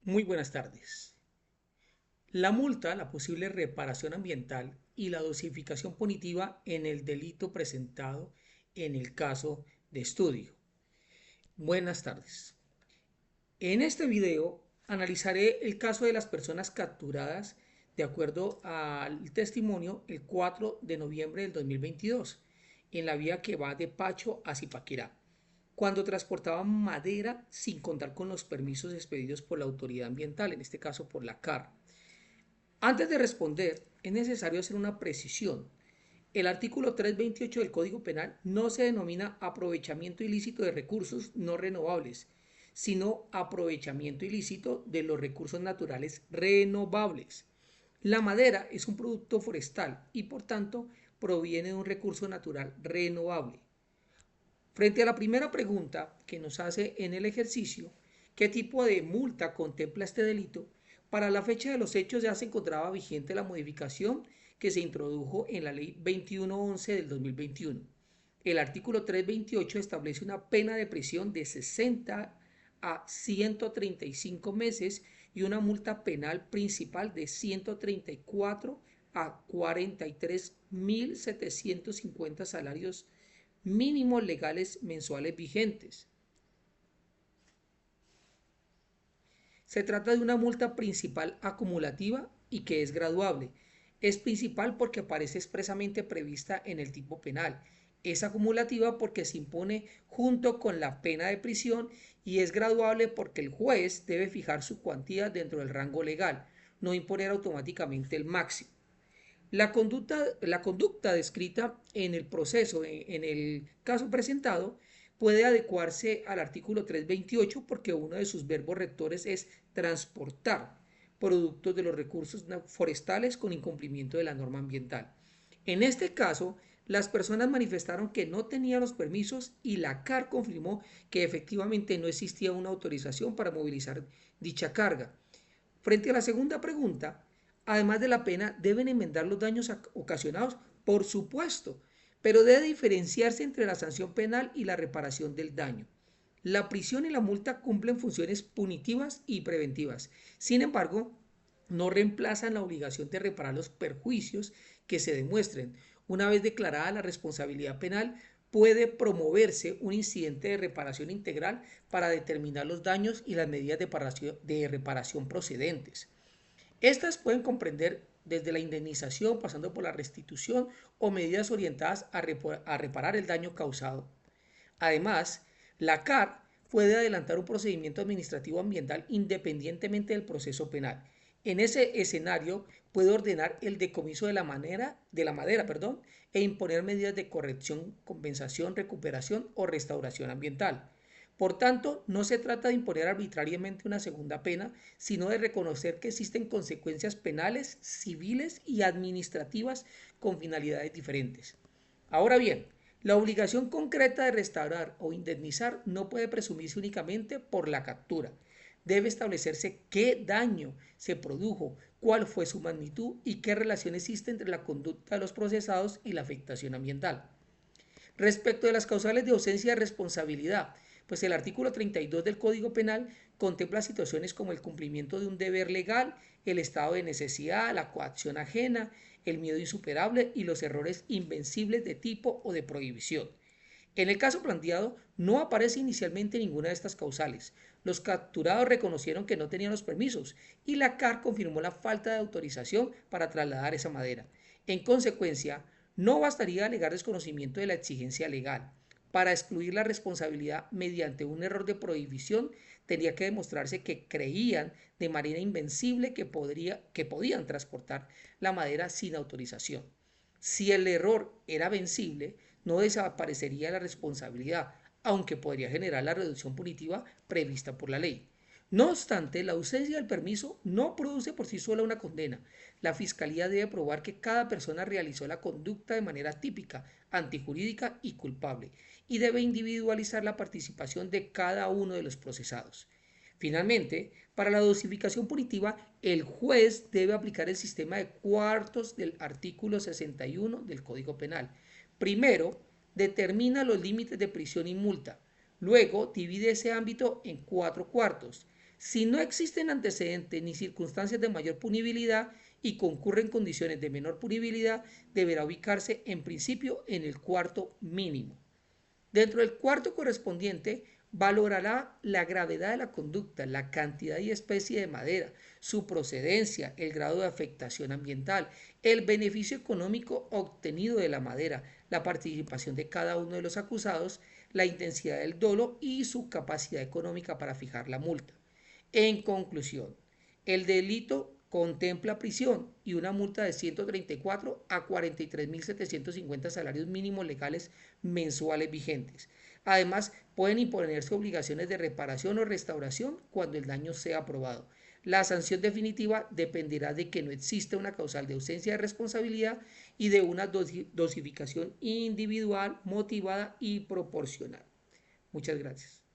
Muy buenas tardes. La multa, la posible reparación ambiental y la dosificación punitiva en el delito presentado en el caso de estudio. Buenas tardes. En este video analizaré el caso de las personas capturadas de acuerdo al testimonio el 4 de noviembre del 2022 en la vía que va de Pacho a Zipaquirá, cuando transportaban madera sin contar con los permisos expedidos por la autoridad ambiental, en este caso por la CAR. Antes de responder, es necesario hacer una precisión. El artículo 328 del Código Penal no se denomina aprovechamiento ilícito de recursos no renovables, sino aprovechamiento ilícito de los recursos naturales renovables. La madera es un producto forestal y por tanto proviene de un recurso natural renovable. Frente a la primera pregunta que nos hace en el ejercicio, ¿qué tipo de multa contempla este delito? Para la fecha de los hechos ya se encontraba vigente la modificación que se introdujo en la ley 2111 del 2021. El artículo 328 establece una pena de prisión de 60 a 135 meses y una multa penal principal de 134 a 43.750 salarios mínimos legales mensuales vigentes. Se trata de una multa principal acumulativa y que es graduable. Es principal porque aparece expresamente prevista en el tipo penal. Es acumulativa porque se impone junto con la pena de prisión y es graduable porque el juez debe fijar su cuantía dentro del rango legal, no imponer automáticamente el máximo. La conducta descrita en el proceso, en el caso presentado, puede adecuarse al artículo 328 porque uno de sus verbos rectores es transportar productos de los recursos forestales con incumplimiento de la norma ambiental. En este caso, las personas manifestaron que no tenían los permisos y la CAR confirmó que efectivamente no existía una autorización para movilizar dicha carga. Frente a la segunda pregunta, además de la pena, ¿deben enmendar los daños ocasionados? Por supuesto, pero debe diferenciarse entre la sanción penal y la reparación del daño. La prisión y la multa cumplen funciones punitivas y preventivas. Sin embargo, no reemplazan la obligación de reparar los perjuicios que se demuestren. Una vez declarada la responsabilidad penal, puede promoverse un incidente de reparación integral para determinar los daños y las medidas de reparación procedentes. Estas pueden comprender desde la indemnización, pasando por la restitución o medidas orientadas a reparar el daño causado. Además, la CAR puede adelantar un procedimiento administrativo ambiental independientemente del proceso penal. En ese escenario puede ordenar el decomiso de la madera, e imponer medidas de corrección, compensación, recuperación o restauración ambiental. Por tanto, no se trata de imponer arbitrariamente una segunda pena, sino de reconocer que existen consecuencias penales, civiles y administrativas con finalidades diferentes. Ahora bien, la obligación concreta de restaurar o indemnizar no puede presumirse únicamente por la captura. Debe establecerse qué daño se produjo, cuál fue su magnitud y qué relación existe entre la conducta de los procesados y la afectación ambiental. Respecto de las causales de ausencia de responsabilidad, pues el artículo 32 del Código Penal contempla situaciones como el cumplimiento de un deber legal, el estado de necesidad, la coacción ajena, el miedo insuperable y los errores invencibles de tipo o de prohibición. En el caso planteado, no aparece inicialmente ninguna de estas causales. Los capturados reconocieron que no tenían los permisos y la CAR confirmó la falta de autorización para trasladar esa madera. En consecuencia, no bastaría alegar desconocimiento de la exigencia legal. Para excluir la responsabilidad mediante un error de prohibición, tendría que demostrarse que creían de manera invencible que podían transportar la madera sin autorización. Si el error era vencible, no desaparecería la responsabilidad, aunque podría generar la reducción punitiva prevista por la ley. No obstante, la ausencia del permiso no produce por sí sola una condena. La Fiscalía debe probar que cada persona realizó la conducta de manera típica, antijurídica y culpable, y debe individualizar la participación de cada uno de los procesados. Finalmente, para la dosificación punitiva, el juez debe aplicar el sistema de cuartos del artículo 61 del Código Penal. Primero, determina los límites de prisión y multa. Luego, divide ese ámbito en 4 cuartos. Si no existen antecedentes ni circunstancias de mayor punibilidad y concurren condiciones de menor punibilidad, deberá ubicarse en principio en el cuarto mínimo. Dentro del cuarto correspondiente, valorará la gravedad de la conducta, la cantidad y especie de madera, su procedencia, el grado de afectación ambiental, el beneficio económico obtenido de la madera, la participación de cada uno de los acusados, la intensidad del dolo y su capacidad económica para fijar la multa. En conclusión, el delito contempla prisión y una multa de 134 a 43.750 salarios mínimos legales mensuales vigentes. Además, pueden imponerse obligaciones de reparación o restauración cuando el daño sea probado. La sanción definitiva dependerá de que no exista una causal de ausencia de responsabilidad y de una dosificación individual, motivada y proporcional. Muchas gracias.